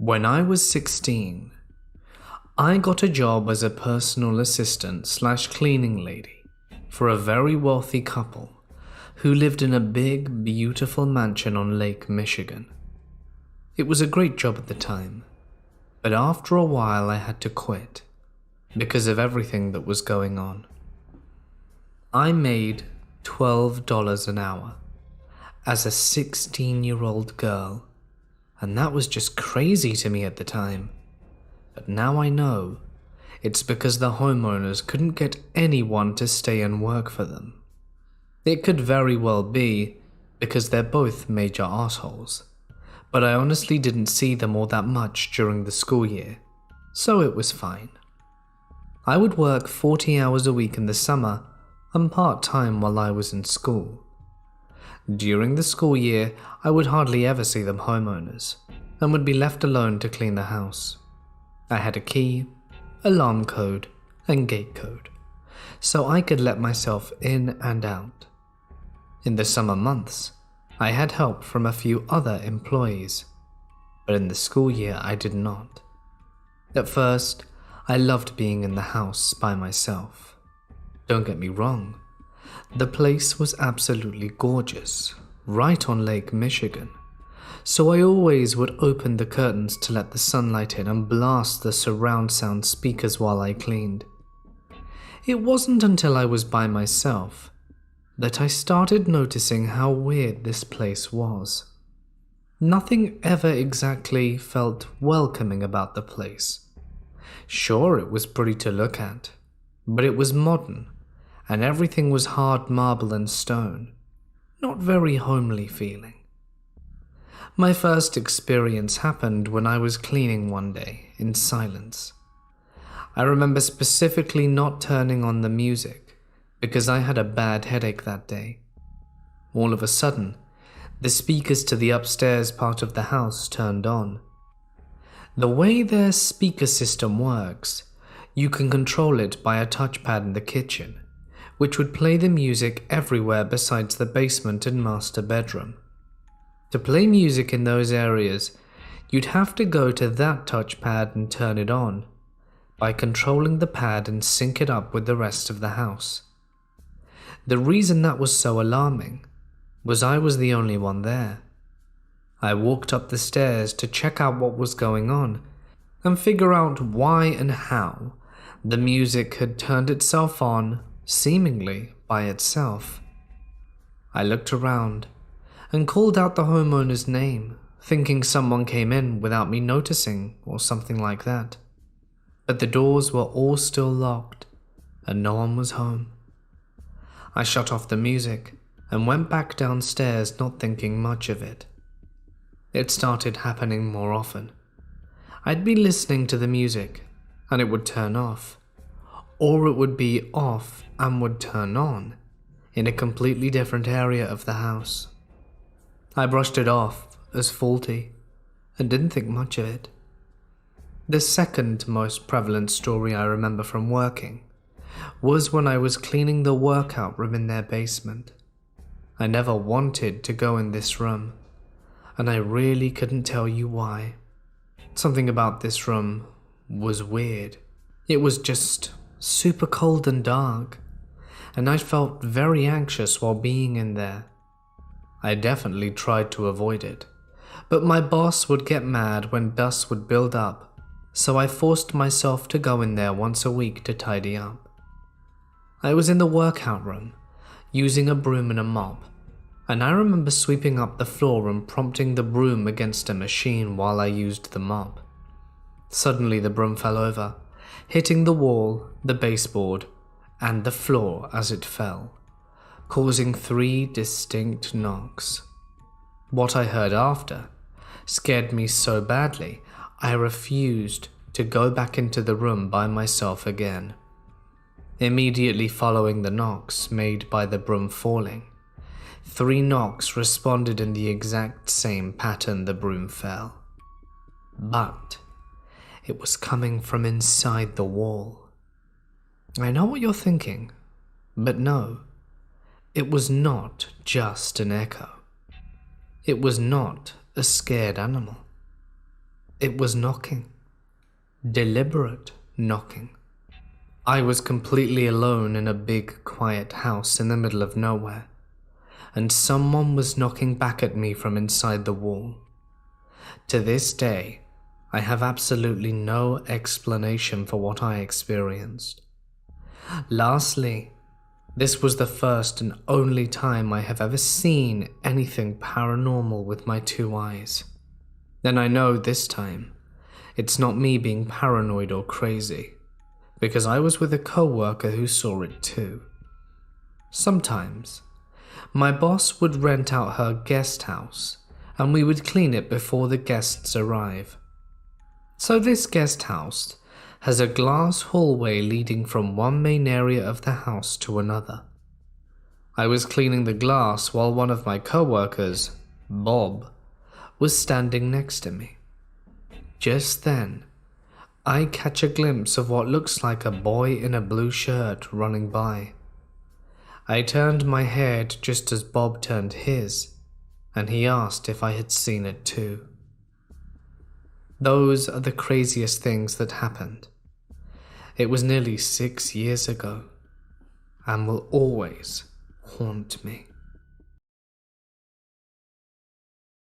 When I was 16, I got a job as a personal assistant / cleaning lady for a very wealthy couple who lived in a big, beautiful mansion on Lake Michigan. It was a great job at the time, but after a while I had to quit because of everything that was going on. I made $12 an hour as a 16-year-old girl, and that was just crazy to me at the time. But now I know it's because the homeowners couldn't get anyone to stay and work for them. It could very well be because they're both major assholes, but I honestly didn't see them all that much during the school year, so it was fine. I would work 40 hours a week in the summer and part-time while I was in school. During the school year, I would hardly ever see them homeowners and would be left alone to clean the house. I had a key, alarm code, and gate code, so I could let myself in and out. In the summer months, I had help from a few other employees, but in the school year I did not. At first, I loved being in the house by myself. Don't get me wrong, the place was absolutely gorgeous, right on Lake Michigan, so I always would open the curtains to let the sunlight in and blast the surround sound speakers while I cleaned. It wasn't until I was by myself that I started noticing how weird this place was. Nothing ever exactly felt welcoming about the place. Sure, it was pretty to look at, but it was modern, and everything was hard marble and stone, not very homely feeling. My first experience happened when I was cleaning one day in silence. I remember specifically not turning on the music because I had a bad headache that day. All of a sudden, the speakers to the upstairs part of the house turned on. The way their speaker system works, you can control it by a touchpad in the kitchen, which would play the music everywhere besides the basement and master bedroom. To play music in those areas, you'd have to go to that touchpad and turn it on by controlling the pad and sync it up with the rest of the house. The reason that was so alarming was I was the only one there. I walked up the stairs to check out what was going on and figure out why and how the music had turned itself on seemingly by itself. I looked around and called out the homeowner's name, thinking someone came in without me noticing or something like that. But the doors were all still locked and no one was home. I shut off the music and went back downstairs, not thinking much of it. It started happening more often. I'd be listening to the music and it would turn off, or it would be off and would turn on in a completely different area of the house. I brushed it off as faulty and didn't think much of it. The second most prevalent story I remember from working was when I was cleaning the workout room in their basement. I never wanted to go in this room, and I really couldn't tell you why. Something about this room was weird. It was just super cold and dark, and I felt very anxious while being in there. I definitely tried to avoid it, but my boss would get mad when dust would build up, so I forced myself to go in there once a week to tidy up. I was in the workout room, using a broom and a mop, and I remember sweeping up the floor and prompting the broom against a machine while I used the mop. Suddenly the broom fell over, hitting the wall, the baseboard, and the floor as it fell, causing 3 distinct knocks. What I heard after scared me so badly, I refused to go back into the room by myself again. Immediately following the knocks made by the broom falling, 3 knocks responded in the exact same pattern the broom fell. But it was coming from inside the wall. I know what you're thinking, but no. It was not just an echo. It was not a scared animal. It was knocking. Deliberate knocking. I was completely alone in a big, quiet house in the middle of nowhere, and someone was knocking back at me from inside the wall. To this day, I have absolutely no explanation for what I experienced. Lastly, this was the first and only time I have ever seen anything paranormal with my 2 eyes. And I know this time, it's not me being paranoid or crazy, because I was with a coworker who saw it too. Sometimes, my boss would rent out her guest house, and we would clean it before the guests arrive. So this guest house has a glass hallway leading from one main area of the house to another. I was cleaning the glass while one of my coworkers, Bob, was standing next to me. Just then, I catch a glimpse of what looks like a boy in a blue shirt running by. I turned my head just as Bob turned his, and he asked if I had seen it too. Those are the craziest things that happened. It was nearly 6 years ago, and will always haunt me.